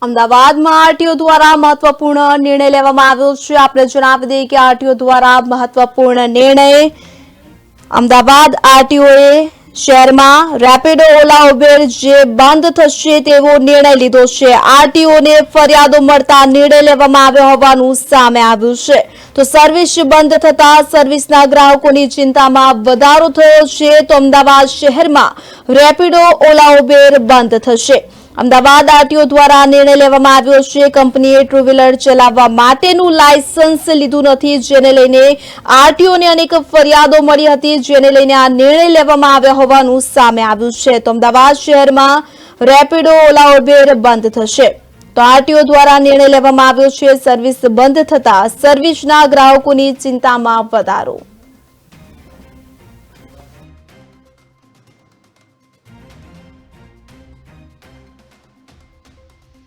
અમદાવાદમાં આરટીઓ દ્વારા મહત્વપૂર્ણ નિર્ણય લેવામાં આવ્યો છે। આપણે જણાવી દઈએ કે આરટીઓ દ્વારા મહત્વપૂર્ણ નિર્ણય અમદાવાદ આરટીઓએ શહેરમાં રેપિડો ઓલા ઉબેર જે બંધ થશે તેવો નિર્ણય લીધો છે। આરટીઓને ફરિયાદો મળતા નિર્ણય લેવામાં આવ્યો હોવાનું સામે આવ્યું છે। તો સર્વિસ બંધ થતા સર્વિસના ગ્રાહકોની ચિંતામાં વધારો થયો છે। તો અમદાવાદ શહેરમાં રેપિડો ઓલા ઉબેર બંધ થશે। અમદાવાદ આરટીઓ દ્વારા નિર્ણય લેવામાં આવ્યો છે। કંપનીએ ટુ વ્હીલર ચલાવવા માટેનું લાયસન્સ લીધું નથી, જેને લઈને આરટીઓને અનેક ફરિયાદો મળી હતી, જેને લઈને આ નિર્ણય લેવામાં આવ્યો હોવાનું સામે આવ્યું છે। તો અમદાવાદ શહેરમાં રેપિડો ઓલા ઉબેર બંધ થશે। તો આરટીઓ દ્વારા નિર્ણય લેવામાં આવ્યો છે। સર્વિસ બંધ થતા સર્વિસના ગ્રાહકોની ચિંતામાં વધારો।